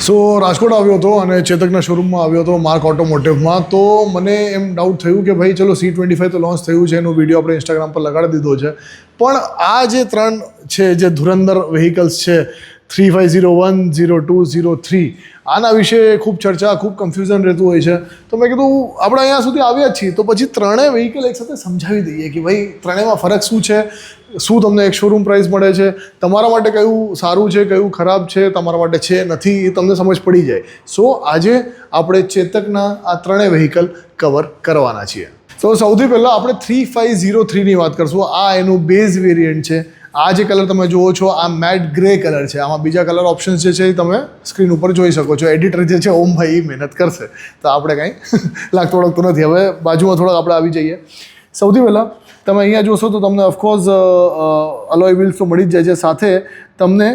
સો રાજકોટ આવ્યો હતો અને ચેતકના શોરૂમમાં આવ્યો હતો માર્ક ઓટોમોટિવમાં. તો મને એમ ડાઉટ થયું કે ભાઈ ચલો C25 તો લોન્ચ થયું છે, એનો વિડીયો આપણે ઇન્સ્ટાગ્રામ પર લગાડી દીધો છે, પણ આ જે ત્રણ છે જે ધુરંધર વ્હીકલ્સ છે 3501, 02, 03 આના વિશે ખૂબ ચર્ચા, ખૂબ કન્ફ્યુઝન રહેતું હોય છે. તો મેં કીધું આપણે અહીંયા સુધી આવ્યા જ છીએ તો પછી ત્રણેય વ્હીકલ એકસાથે સમજાવી દઈએ કે ભાઈ ત્રણેયમાં ફરક શું છે, શું તમને એક શોરૂમ પ્રાઇસ મળે છે, તમારા માટે કયું સારું છે, કયું ખરાબ છે, તમારા માટે છે નથી, એ તમને સમજ પડી જાય. સો આજે આપણે ચેતકના આ ત્રણેય વ્હીકલ કવર કરવાના છીએ. તો સૌથી પહેલાં આપણે 3503ની વાત કરશું. આ એનું બેઝ વેરિયન્ટ છે. આ જે કલર તમે જુઓ છો આ મેટ ગ્રે કલર છે. આમાં બીજા કલર ઓપ્શન્સ જે છે એ તમે સ્ક્રીન ઉપર જોઈ શકો છો. એડિટર જે છે ઓમભાઈ મહેનત કરશે તો આપણે કાંઈ લાગતું ઓળખતું નથી. હવે બાજુમાં થોડાક આપણે આવી જઈએ. સૌથી પહેલાં તમે અહીંયા જોશો તો તમને ઓફકોર્સ અલોય વ્હીલ્સ તો મળી જ જાય છે, સાથે તમને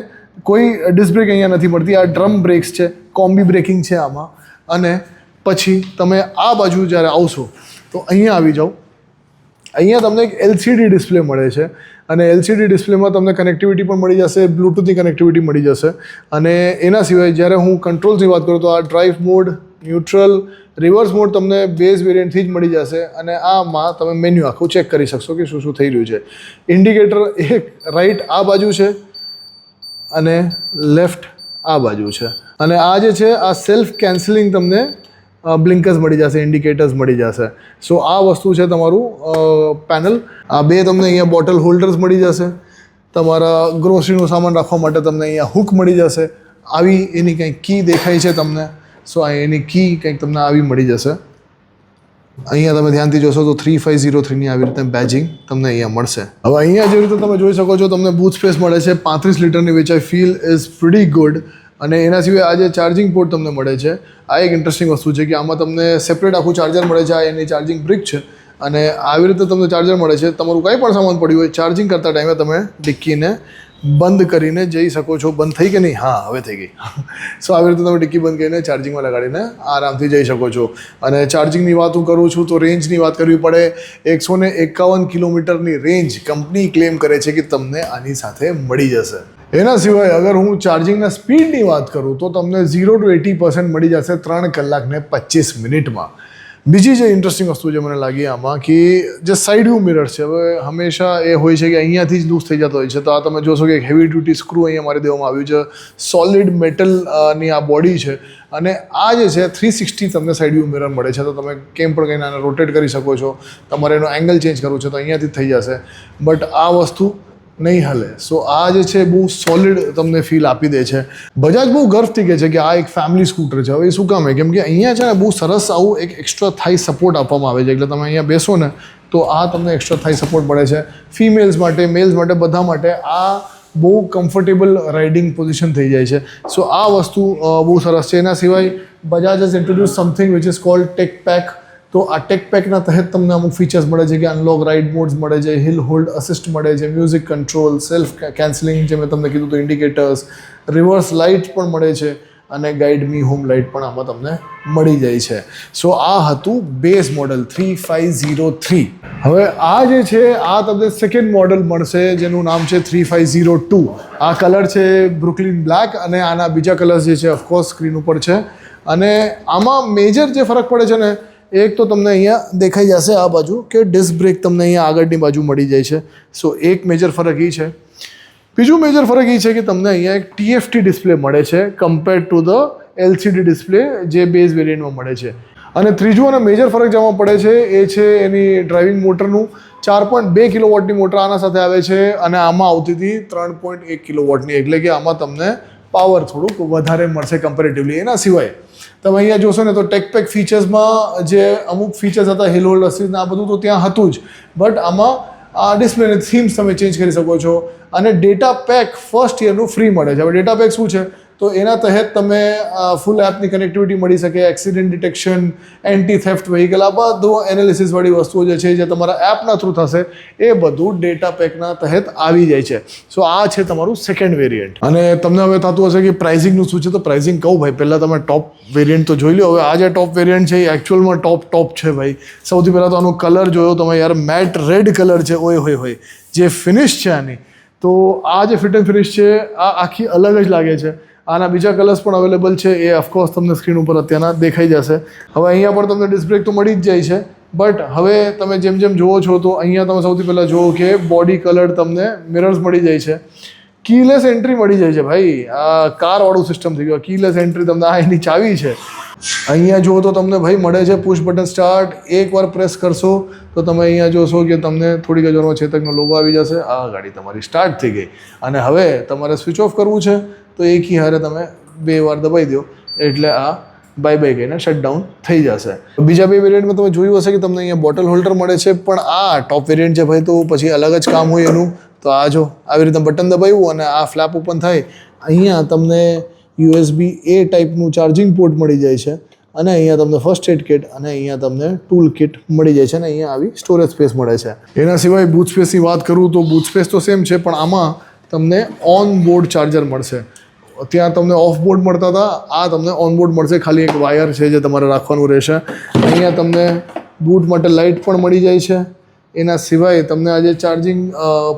કોઈ ડિસ્ક બ્રેક અહીંયા નથી મળતી. આ ડ્રમ બ્રેક્સ છે, કોમ્બી બ્રેકિંગ છે આમાં. અને પછી તમે આ બાજુ જ્યારે આવશો તો અહીંયા આવી જાઓ. અહીંયા તમને એક LCD ડિસ્પ્લે મળે છે અને LCD ડિસ્પ્લેમાં તમને કનેક્ટિવિટી પણ મળી જશે, બ્લૂટૂથની કનેક્ટિવિટી મળી જશે. અને એના સિવાય જ્યારે હું કંટ્રોલ્સની વાત કરું તો આ drive mode, neutral, reverse mode તમને બેઝ વેરિયન્ટથી જ મળી જશે. અને આમાં તમે મેન્યુ આખું ચેક કરી શકશો કે શું શું થઈ રહ્યું છે. ઇન્ડિકેટર એક રાઈટ આ બાજુ છે અને લેફ્ટ આ બાજુ છે. અને આ જે છે આ સેલ્ફ કેન્સલિંગ તમને બ્લિંકર્સ મળી જશે, ઇન્ડિકેટર્સ મળી જશે. સો આ વસ્તુ છે તમારું પેનલ. આ બે તમને અહીંયા બોટલ હોલ્ડર્સ મળી જશે. તમારા ગ્રોસરીનો સામાન રાખવા માટે તમને અહીંયા હુક મળી જશે. આવી એની કંઈક કી દેખાય છે તમને. સો એની કી કંઈક તમને આવી મળી જશે. અહીંયા તમે ધ્યાનથી જોશો તો 3503ની આવી રીતે બેજિંગ તમને અહીંયા મળશે. હવે અહીંયા જે રીતે તમે જોઈ શકો છો તમને બૂટ સ્પેસ મળે છે 35 લીટરની, which I feel is pretty good. અને એના સિવાય આ જે ચાર્જિંગ પોર્ટ તમને મળે છે આ એક ઇન્ટરેસ્ટિંગ વસ્તુ છે કે આમાં તમને સેપરેટ આખું ચાર્જર મળે છે. આ એની ચાર્જિંગ બ્રિક છે અને આવી રીતે તમને ચાર્જર મળે છે. તમારું કંઈ પણ સામાન પડ્યું હોય ચાર્જિંગ કરતા ટાઈમે તમે ડિક્કીને બંધ કરીને જઈ શકો છો. બંધ થઈ કે નહીં? હા, હવે થઈ ગઈ. સો આવી રીતે તમે ડિક્કી બંધ કરીને ચાર્જિંગમાં લગાડીને આરામથી જઈ શકો છો. અને ચાર્જિંગની વાત હું કરું છું તો રેન્જની વાત કરવી પડે. 151 કિલોમીટરની રેન્જ કંપની ક્લેમ કરે છે કે તમને આની સાથે મળી જશે. એના સિવાય અગર હું ચાર્જિંગના સ્પીડની વાત કરું તો તમને 0 to 80% મળી જશે 3 કલાક ને 25 મિનિટમાં. બીજી જે ઇન્ટરેસ્ટિંગ વસ્તુ જે મને લાગી આમાં કે જે સાઇડ વ્યૂ મિરર્સ છે, હવે હંમેશા એ હોય છે કે અહીંયાથી જ લૂઝ થઈ જતો હોય છે. તો આ તમે જોશો કે એક હેવી ડ્યુટી સ્ક્રૂ અહીંયા મારી દેવામાં આવ્યું છે. સોલિડ મેટલની આ બોડી છે અને આ જે છે 360 તમને સાઇડ વ્યૂ મિરર મળે છે. તો તમે કેમ પણ કંઈ આને રોટેટ કરી શકો છો. તમારે એનો એંગલ ચેન્જ કરવો છે તો અહીંયાથી જ થઈ જશે. બટ આ વસ્તુ નહીં હાલે. સો આ જે છે બહુ સોલિડ તમને ફીલ આપી દે છે. બજાજ બહુ ગર્વથી કહે છે કે આ એક ફેમિલી સ્કૂટર છે. હવે એ શું કામ? કેમ કે અહીંયા છે ને બહુ સરસ આવું એક એક્સ્ટ્રા થાઈ સપોર્ટ આપવામાં આવે છે. એટલે તમે અહીંયા બેસો ને તો આ તમને એક્સ્ટ્રા થાઈ સપોર્ટ મળે છે. ફિમેલ્સ માટે, મેલ્સ માટે, બધા માટે આ બહુ કમ્ફર્ટેબલ રાઇડિંગ પોઝિશન થઈ જાય છે. સો આ વસ્તુ બહુ સરસ છે. એના સિવાય Bajaj has introduce something which is called tech pack. તો આ ટેક પેકના તહેત તમને અમુક ફીચર્સ મળે છે કે અનલોક રાઇડ મોડ્સ મળે છે, હિલ હોલ્ડ અસિસ્ટ મળે છે, મ્યુઝિક કંટ્રોલ, સેલ્ફ કેન્સલિંગ જે મેં તમને કીધું તો ઇન્ડિકેટર્સ, રિવર્સ લાઇટ પણ મળે છે અને ગાઈડ મી હોમ લાઇટ પણ આમાં તમને મળી જાય છે. સો આ હતું બેઝ મોડલ 3503. હવે આ જે છે આ તમને સેકન્ડ મોડલ મળશે જેનું નામ છે 3502. આ કલર છે બ્રુકલિન બ્લેક અને આના બીજા કલર્સ જે છે ઓફકોર્સ સ્ક્રીન ઉપર છે. અને આમાં મેજર જે ફરક પડે છે ને એક તો તમને અહીંયા દેખાઈ જશે આ બાજુ કે ડિસ્ક બ્રેક તમને અહીંયા આગળની બાજુ મળી જાય છે. સો એક મેજર ફરક એ છે. બીજું મેજર ફરક એ છે કે તમને અહીંયા એક TFT ડિસ્પ્લે મળે છે compare to the LCD display જે બેઝ વેરિયન્ટમાં મળે છે. અને ત્રીજું અને મેજર ફરક જેમાં પડે છે એ છે એની ડ્રાઇવિંગ મોટરનું. 4.2 કિલોવોટની મોટર આના સાથે આવે છે અને આમાં આવતી હતી 3.1 કિલોવોટની. એટલે કે આમાં તમને પાવર થોડુંક વધારે મળશે કમ્પેરેટિવલી. એના સિવાય તમે અહીંયા જોશો ને તો ટેકપેક ફીચર્સમાં જે અમુક ફીચર્સ હતા, હિલ હોલ્ડ અસિસ્ટ આ બધું તો ત્યાં હતું જ. બટ આમાં આ ડિસ્પ્લેની થીમ્સ તમે ચેન્જ કરી શકો છો. અને ડેટા પેક ફર્સ્ટ યરનું ફ્રી મળે છે. હવે ડેટા પેક શું છે તો એના તહેત તમે ફૂલ એપની કનેક્ટિવિટી મળી શકે, accident detection, anti theft vehicle, આ બધું એનાલિસિસવાળી વસ્તુઓ જે છે જે તમારા એપના થ્રુ થશે એ બધું ડેટા પેકના તહેત આવી જાય છે. સો આ છે તમારું સેકન્ડ વેરિયન્ટ. અને તમને હવે થતું હશે કે પ્રાઇઝિંગનું શું છે તો પ્રાઇઝિંગ કહું ભાઈ. પહેલાં તમે ટોપ વેરિયન્ટ તો જોઈ લો. હવે આ જે ટોપ વેરિયન્ટ છે એ એકચ્યુઅલમાં ટોપ છે ભાઈ. સૌથી પહેલાં તો આનો કલર જોયો તમે યાર, મેટ રેડ કલર છે. હોય જે ફિનિશ છે આની, તો આ જે ફિટ એન્ડ ફિનિશ છે આ આખી અલગ જ લાગે છે. આના બીજા કલર્સ પણ અવેલેબલ છે, એ ઓફકોર્સ તમને સ્ક્રીન ઉપર અત્યારના દેખાઈ જશે. હવે અહીંયા પણ તમને ડિસ્ક બ્રેક તો મળી જ જાય છે, બટ હવે તમે જેમ જેમ જુઓ છો તો અહીંયા તમે સૌથી પહેલાં જુઓ કે બોડી કલર તમને મિરર્સ મળી જાય છે, કીલેસ એન્ટ્રી મળી જાય છે ભાઈ. આ કારવાળું સિસ્ટમ થઈ ગયું, કીલેસ એન્ટ્રી તમને આ એની ચાવી છે. અહીંયા જુઓ તો તમને ભાઈ મળે છે પુશ બટન સ્ટાર્ટ. એકવાર પ્રેસ કરશો તો તમે અહીંયા જોશો કે તમને થોડીક જ વારમાં ચેતકનો લોગો આવી જશે. આ ગાડી તમારી સ્ટાર્ટ થઈ ગઈ. અને હવે તમારે સ્વિચ ઓફ કરવું છે તો એક કી હારે તમે 2 વાર દબાઈ દો એટલે આ બાય બાય કહીને શટડાઉન થઈ જશે. બીજા 2 વેરિયન્ટમાં તમે જોયું હશે કે તમને અહીંયા બોટલ હોલ્ડર મળે છે, પણ આ ટોપ વેરિયન્ટ છે ભાઈ, તો પછી અલગ જ કામ હોય એનું. તો આ જો આવી રીતે બટન દબાવ્યું અને આ ફ્લેપ ઓપન થાય. અહીંયા તમને USB-A ટાઈપનું ચાર્જિંગ પોર્ટ મળી જાય છે, અને અહીંયા તમને ફર્સ્ટ એડ કિટ અને અહીંયા તમને ટૂલ કિટ મળી જાય છે, અને અહીંયા આવી સ્ટોરેજ સ્પેસ મળે છે. એના સિવાય બૂટ સ્પેસની વાત કરું તો બૂટ સ્પેસ તો સેમ છે, પણ આમાં તમને ઓન બોર્ડ ચાર્જર મળશે. ત્યાં તમને ઓફ બોર્ડ મળતા હતા, આ તમને ઓન બોર્ડ મળશે. ખાલી એક વાયર છે જે તમારે રાખવાનું રહેશે. અહીંયા તમને બૂટ માટે લાઇટ પણ મળી જાય છે. એના સિવાય તમને આ જે ચાર્જિંગ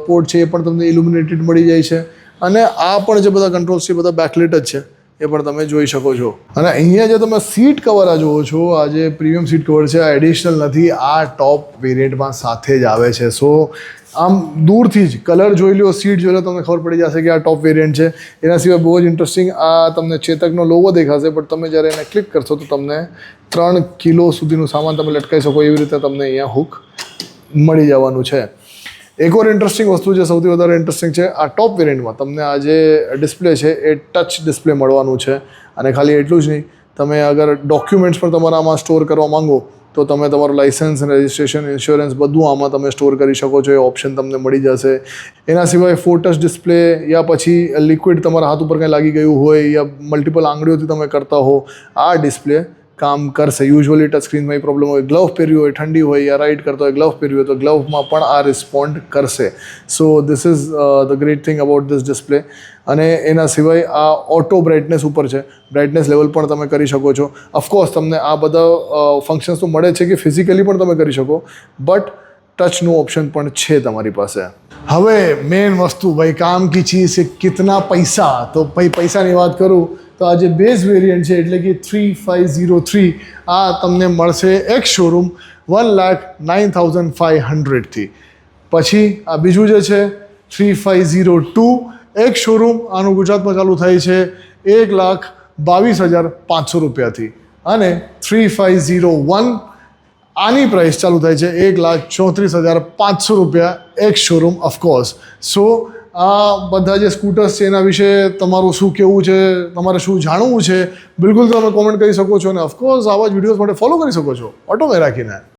પોર્ટ છે એ પણ તમને ઇલ્યુમિનેટેડ મળી જાય છે, અને આ પણ જે બધા કંટ્રોલ્સ છે બધા બેકલાઇટ જ છે, એ પણ તમે જોઈ શકો છો. અને અહીંયા જે તમે સીટ કવર આ જુઓ છો, આ જે પ્રીમિયમ સીટ કવર છે આ એડિશનલ નથી, આ ટોપ વેરિયન્ટમાં સાથે જ આવે છે. સો આમ દૂરથી જ કલર જોઈ લો, સીટ જોઈ લો, તમને ખબર પડી જશે કે આ ટોપ વેરિયન્ટ છે. એના સિવાય બહુ જ ઇન્ટરેસ્ટિંગ આ તમને ચેતકનો લોગો દેખાશે, પણ તમે જ્યારે એને ક્લિક કરશો તો તમને 3 કિલો સુધીનું સામાન તમે લટકાઈ શકો એવી રીતે તમને અહીંયા હુક મળી જવાનું છે. એક ઓર ઇન્ટરેસ્ટિંગ વસ્તુ જે સૌથી વધારે ઇન્ટરેસ્ટિંગ છે, આ ટોપ વેરિયન્ટમાં તમને આ જે ડિસ્પ્લે છે એ ટચ ડિસ્પ્લે મળવાનું છે. અને ખાલી એટલું જ નહીં, તમે અગર ડોક્યુમેન્ટ્સ પણ તમારા આમાં સ્ટોર કરવા માંગો તો તમે તમારું લાઇસન્સ, રજિસ્ટ્રેશન, ઇન્સ્યોરન્સ બધું આમાં તમે સ્ટોર કરી શકો છો. એ ઓપ્શન તમને મળી જશે. એના સિવાય 4 ટચ ડિસ્પ્લે, યા પછી લિક્વિડ તમારા હાથ ઉપર કંઈ લાગી ગયું હોય, યા મલ્ટિપલ આંગળીઓથી તમે કરતા હો, આ ડિસ્પ્લે કામ કરશે. યુઝ્યુઅલી ટચ સ્ક્રીનમાં એ પ્રોબ્લેમ હોય, ગ્લવ પહેર્યું હોય, ઠંડી હોય, યા રાઇડ કરતો હોય ગ્લવ પહેર્યું હોય, તો ગ્લવમાં પણ આ રિસ્પોન્ડ કરશે. So this is the great thing about this display. અને એના સિવાય આ ઓટો બ્રાઇટનેસ ઉપર છે, બ્રાઇટનેસ લેવલ પણ તમે કરી શકો છો. ઓફકોર્સ તમને આ બધા ફંક્શન્સ તો મળે છે કે ફિઝિકલી પણ તમે કરી શકો, બટ ટચનું ઓપ્શન પણ છે તમારી પાસે. હવે મેઇન વસ્તુ ભાઈ, કામ કી ચીઝ છે કિતના પૈસા. તો ભાઈ પૈસાની વાત કરું તો આ જે બેઝ વેરિયન્ટ છે એટલે કે 3503, આ તમને મળશે એક્સ શોરૂમ 1,09,500થી. પછી આ બીજું જે છે 3502 એક્સ શોરૂમ, આનું ગુજરાતમાં ચાલુ થાય છે 1,22,500 રૂપિયાથી. અને 3501 આની પ્રાઇસ ચાલુ થાય છે 1,34,500 રૂપિયા એક્સ શોરૂમ ઓફકોર્સ. સો આ બધા જે સ્કૂટર્સ છે એના વિશે તમારું શું કહેવું છે, તમારે શું જાણવું છે, બિલકુલ તમે કોમેન્ટ કરી શકો છો. અને ઓફકોર્સ આવા જ વિડીયોઝ માટે ફોલો કરી શકો છો ઓટો મેં રાખીને.